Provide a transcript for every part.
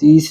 30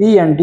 PND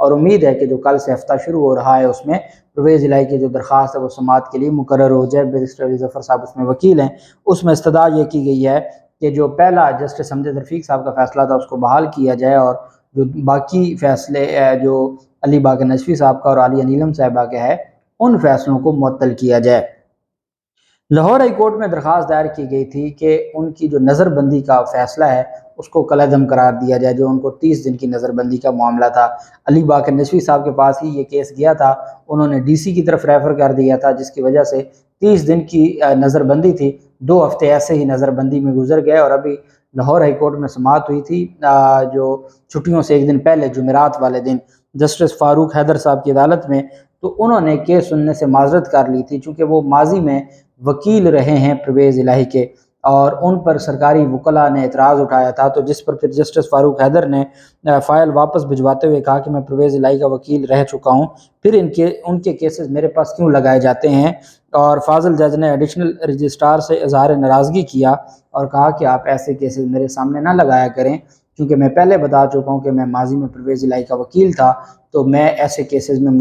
اور امید ہے کہ جو کل سے ہفتہ شروع ہو رہا ہے اس میں پرویز الہی کی جو درخواست ہے وہ سماعت کے لیے مقرر ہو جائے۔ بیرسٹر علی ظفر صاحب اس میں وکیل ہیں، اس میں استدعا یہ کی گئی ہے کہ جو پہلا جسٹس امجد رفیق صاحب کا فیصلہ تھا اس کو بحال کیا جائے، اور جو باقی فیصلے جو علی باقر نجفی صاحب کا اور عالیہ نیلم صاحبہ کے ہے ان فیصلوں کو معطل کیا جائے۔ لاہور ہائی کورٹ میں درخواست دائر کی گئی تھی کہ ان کی جو نظر بندی کا فیصلہ ہے اس کو کالعدم قرار دیا جائے، جو ان کو 30 دن کی نظر بندی کا معاملہ تھا۔ علی باقر نجفی صاحب کے پاس ہی یہ کیس گیا تھا، انہوں نے ڈی سی کی طرف ریفر کر دیا تھا، جس کی وجہ سے 30 دن کی نظر بندی تھی، 2 ہفتے ایسے ہی نظر بندی میں گزر گئے، اور ابھی لاہور ہائی کورٹ میں سماعت ہوئی تھی جو چھٹیوں سے ایک دن پہلے جمعرات والے دن جسٹس فاروق حیدر صاحب کی عدالت میں، تو انہوں نے کیس سننے سے معذرت کر لی تھی، چونکہ وہ ماضی میں وکیل رہے ہیں پرویز الہی کے، اور ان پر سرکاری وکلاء نے اعتراض اٹھایا تھا، تو جس پر پھر جسٹس فاروق حیدر نے فائل واپس بھجواتے ہوئے کہا کہ میں پرویز الہی کا وکیل رہ چکا ہوں، پھر ان کے کیسز میرے پاس کیوں لگائے جاتے ہیں، اور فاضل جج نے ایڈیشنل رجسٹرار سے اظہار ناراضگی کیا اور کہا کہ آپ ایسے کیسز میرے سامنے نہ لگایا کریں، کیونکہ میں پہلے بتا چکا ہوں کہ میں ماضی میں پرویز الہی کا وکیل تھا، تو میں ایسے کیسز میں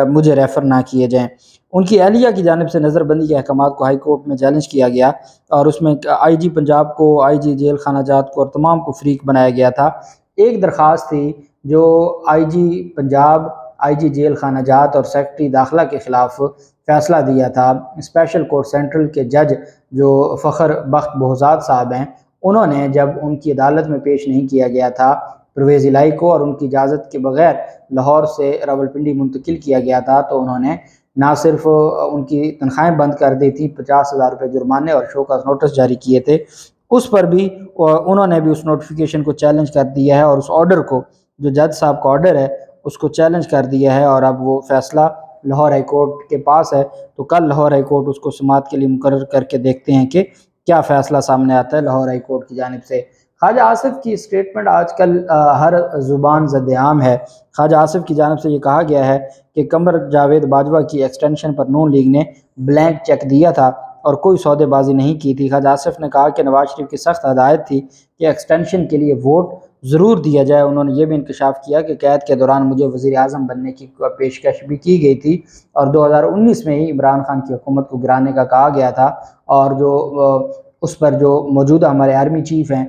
مجھے ریفر نہ کیے جائیں۔ ان کی اہلیہ کی جانب سے نظر بندی کے احکامات کو ہائی کورٹ میں چیلنج کیا گیا، اور اس میں آئی جی پنجاب کو، آئی جی جیل خانہ جات کو اور تمام کو فریق بنایا گیا تھا۔ ایک درخواست تھی جو آئی جی پنجاب، آئی جی جیل خانہ جات اور سیکرٹری داخلہ کے خلاف فیصلہ دیا تھا۔ اسپیشل کورٹ سینٹرل کے جج جو فخر بخت بہزاد صاحب ہیں، انہوں نے جب ان کی عدالت میں پیش نہیں کیا گیا تھا پرویز الہی کو، اور ان کی اجازت کے بغیر لاہور سے راولپنڈی منتقل کیا گیا تھا، تو انہوں نے نہ صرف ان کی تنخواہیں بند کر دی تھی، 50,000 روپے جرمانے اور شوکاز نوٹس جاری کیے تھے، اس پر بھی انہوں نے بھی اس نوٹیفیکیشن کو چیلنج کر دیا ہے، اور اس آرڈر کو جو جج صاحب کا آرڈر ہے اس کو چیلنج کر دیا ہے، اور اب وہ فیصلہ لاہور ہائی کورٹ کے پاس ہے، تو کل لاہور ہائی کورٹ اس کو سماعت کے لیے مقرر کر کے دیکھتے ہیں کہ کیا فیصلہ سامنے آتا ہے لاہور ہائی کورٹ کی جانب سے۔ خواجہ آصف کی اسٹیٹمنٹ آج کل ہر زبان زد عام ہے۔ خواجہ آصف کی جانب سے یہ کہا گیا ہے کہ قمر جاوید باجوہ کی ایکسٹینشن پر نون لیگ نے بلینک چیک دیا تھا اور کوئی سودے بازی نہیں کی تھی۔ خواجہ آصف نے کہا کہ نواز شریف کی سخت ہدایت تھی کہ ایکسٹینشن کے لیے ووٹ ضرور دیا جائے۔ انہوں نے یہ بھی انکشاف کیا کہ قید کے دوران مجھے وزیر اعظم بننے کی پیشکش بھی کی گئی تھی، اور 2019 میں ہی عمران خان کی حکومت کو گرانے کا کہا گیا تھا، اور جو اس پر جو موجودہ ہمارے آرمی چیف ہیں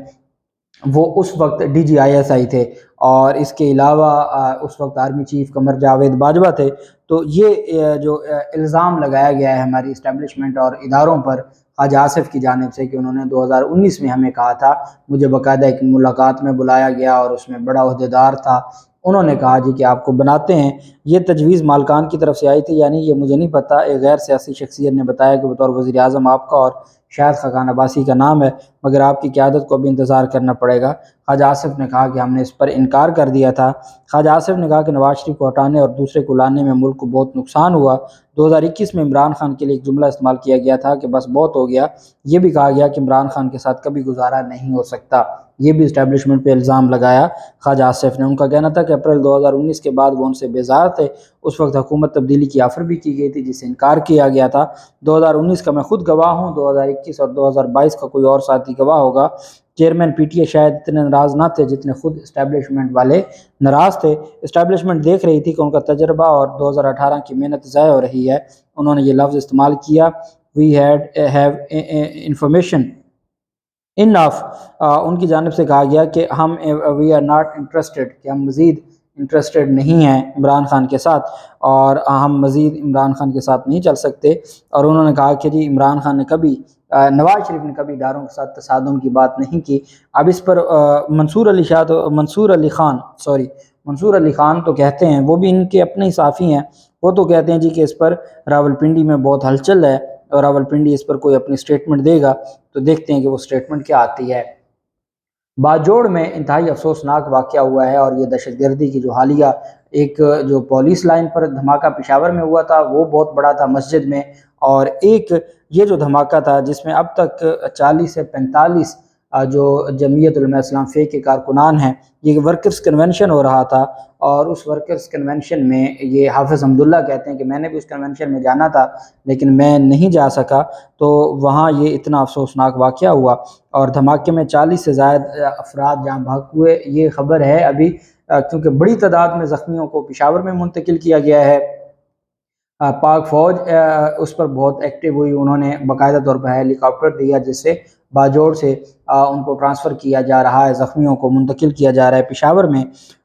وہ اس وقت D G I S I تھے، اور اس کے علاوہ اس وقت آرمی چیف قمر جاوید باجوہ تھے۔ تو یہ جو الزام لگایا گیا ہے ہماری اسٹیبلشمنٹ اور اداروں پر خواجہ آصف کی جانب سے کہ انہوں نے 2019 میں ہمیں کہا تھا، مجھے باقاعدہ ایک ملاقات میں بلایا گیا اور اس میں بڑا عہدیدار تھا، انہوں نے کہا جی کہ آپ کو بناتے ہیں، یہ تجویز مالکان کی طرف سے آئی تھی، یعنی یہ مجھے نہیں پتہ، ایک غیر سیاسی شخصیت نے بتایا کہ بطور وزیر اعظم آپ کا اور شاید خاقان عباسی کا نام ہے، مگر آپ کی قیادت کو ابھی انتظار کرنا پڑے گا۔ خواجہ آصف نے کہا کہ ہم نے اس پر انکار کر دیا تھا۔ خواجہ آصف نے کہا کہ نواز شریف کو ہٹانے اور دوسرے کو لانے میں ملک کو بہت نقصان ہوا۔ 2021 میں عمران خان کے لیے ایک جملہ استعمال کیا گیا تھا کہ بس بہت ہو گیا، یہ بھی کہا گیا کہ عمران خان کے ساتھ کبھی گزارا نہیں ہو سکتا، یہ بھی اسٹیبلشمنٹ پہ الزام لگایا خواجہ آصف نے۔ ان کا کہنا تھا کہ اپریل 2019 کے بعد وہ ان سے بیزار تھے، اس وقت حکومت تبدیلی کی آفر بھی کی گئی تھی جس سے انکار کیا گیا تھا۔ 2019 کا میں خود گواہ ہوں، 2021 اور 2022 کا کوئی اور ساتھی گواہ ہوگا۔ چیئرمین پی ٹی اے شاید اتنے ناراض نہ تھے جتنے خود اسٹیبلشمنٹ والے ناراض تھے۔ اسٹیبلشمنٹ دیکھ رہی تھی کہ ان کا تجربہ اور 2018 کی محنت ضائع ہو رہی ہے۔ انہوں نے یہ لفظ استعمال کیا، وی ہیو انفارمیشن انف، ان کی جانب سے کہا گیا کہ ہم وی آر ناٹ انٹرسٹڈ، کہ ہم مزید انٹرسٹڈ نہیں ہیں عمران خان کے ساتھ، اور ہم مزید عمران خان کے ساتھ نہیں چل سکتے۔ اور انہوں نے کہا کہ جی عمران خان نے کبھی، نواز شریف نے کبھی اداروں کے ساتھ تصادم کی بات نہیں کی۔ اب اس پر منصور علی خان تو کہتے ہیں، وہ بھی ان کے اپنے ہی صحافی ہیں، وہ تو کہتے ہیں جی کہ اس پر راولپنڈی میں بہت ہلچل ہے اور راولپنڈی اس پر کوئی اپنی اسٹیٹمنٹ دے گا، تو دیکھتے ہیں کہ وہ اسٹیٹمنٹ کیا آتی ہے۔ باجوڑ میں انتہائی افسوسناک واقعہ ہوا ہے، اور یہ دہشت گردی کی جو حالیہ ایک جو پولیس لائن پر دھماکہ پشاور میں ہوا تھا وہ بہت بڑا تھا مسجد میں، اور ایک یہ جو دھماکہ تھا جس میں اب تک 40 سے 45 جو جمعیت علماء اسلام فے کے کارکنان ہیں، یہ ورکرز کنونشن ہو رہا تھا، اور اس ورکرز کنونشن میں یہ حافظ حمداللہ کہتے ہیں کہ میں نے بھی اس کنونشن میں جانا تھا لیکن میں نہیں جا سکا، تو وہاں یہ اتنا افسوسناک واقعہ ہوا اور دھماکے میں 40 سے زائد افراد جاں بحق ہوئے۔ یہ خبر ہے ابھی کیونکہ بڑی تعداد میں زخمیوں کو پشاور میں منتقل کیا گیا ہے۔ پاک فوج اس پر بہت ایکٹیو ہوئی، انہوں نے باقاعدہ طور پر ہیلی کاپٹر دیا جس سے باجوڑ سے ان کو ٹرانسفر کیا جا رہا ہے، زخمیوں کو منتقل کیا جا رہا ہے پشاور میں۔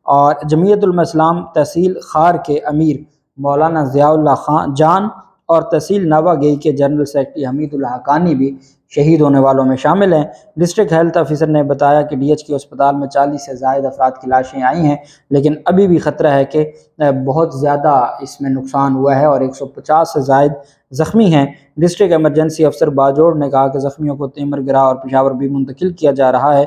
اور جمعیت علماء اسلام تحصیل خار کے امیر مولانا ضیاء اللہ خان جان اور تحصیل نابا گئی کے جنرل سیکرٹری حمید اللہ حقانی بھی شہید ہونے والوں میں شامل ہیں۔ ڈسٹرکٹ ہیلتھ آفیسر نے بتایا کہ ڈی ایچ کے اسپتال میں 40 سے زائد افراد کی لاشیں آئی ہیں لیکن ابھی بھی خطرہ ہے کہ بہت زیادہ اس میں نقصان ہوا ہے اور 150 سے زائد زخمی ہیں۔ ڈسٹرکٹ ایمرجنسی افسر باجوڑ نے کہا کہ زخمیوں کو تیمر گرہ اور پشاور بھی منتقل کیا جا رہا ہے،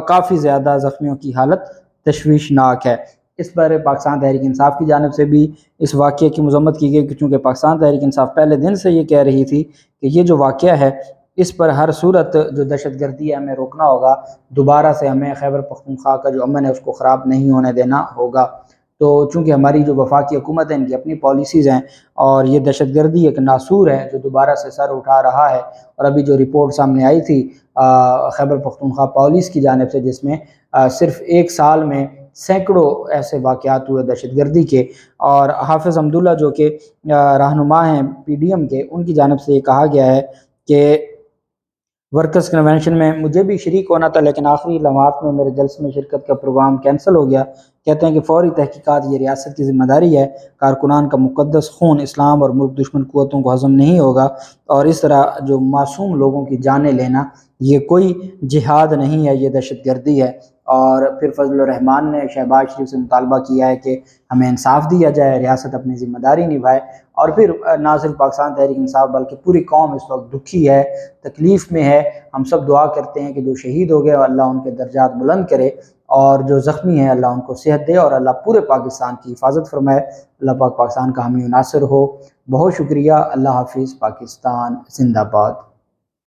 کافی زیادہ زخمیوں کی حالت تشویشناک ہے۔ اس پر پاکستان تحریک انصاف کی جانب سے بھی اس واقعے کی مذمت کی گئی، چونکہ پاکستان تحریک انصاف پہلے دن سے یہ کہہ رہی تھی کہ یہ جو واقعہ ہے اس پر ہر صورت جو دہشت گردی ہے ہمیں روکنا ہوگا، دوبارہ سے ہمیں خیبر پختونخوا کا جو امن ہے اس کو خراب نہیں ہونے دینا ہوگا۔ تو چونکہ ہماری جو وفاقی حکومت ہے ان کی اپنی پالیسیز ہیں اور یہ دہشت گردی ایک ناسور ہے جو دوبارہ سے سر اٹھا رہا ہے، اور ابھی جو رپورٹ سامنے آئی تھی خیبر پختونخوا پولیس کی جانب سے جس میں صرف ایک سال میں سینکڑوں ایسے واقعات ہوئے دہشت گردی کے، اور حافظ حمداللہ جو کہ رہنما ہیں پی ڈی ایم کے، ان کی جانب سے یہ کہا گیا ہے کہ ورکرز کنونشن میں مجھے بھی شریک ہونا تھا لیکن آخری لمحات میں میرے جلسے میں شرکت کا پروگرام کینسل ہو گیا۔ کہتے ہیں کہ فوری تحقیقات یہ ریاست کی ذمہ داری ہے، کارکنان کا مقدس خون اسلام اور ملک دشمن قوتوں کو ہضم نہیں ہوگا، اور اس طرح جو معصوم لوگوں کی جانیں لینا یہ کوئی جہاد نہیں ہے، یہ دہشت گردی ہے۔ اور پھر فضل الرحمان نے شہباز شریف سے مطالبہ کیا ہے کہ ہمیں انصاف دیا جائے، ریاست اپنی ذمہ داری نبھائے، اور پھر نہ صرف پاکستان تحریک انصاف بلکہ پوری قوم اس وقت دکھی ہے، تکلیف میں ہے۔ ہم سب دعا کرتے ہیں کہ جو شہید ہو گئے اللہ ان کے درجات بلند کرے، اور جو زخمی ہیں اللہ ان کو صحت دے، اور اللہ پورے پاکستان کی حفاظت فرمائے۔ اللہ پاک پاکستان کا حامی و ناصر ہو۔ بہت شکریہ۔ اللہ حافظ۔ پاکستان زندہ باد۔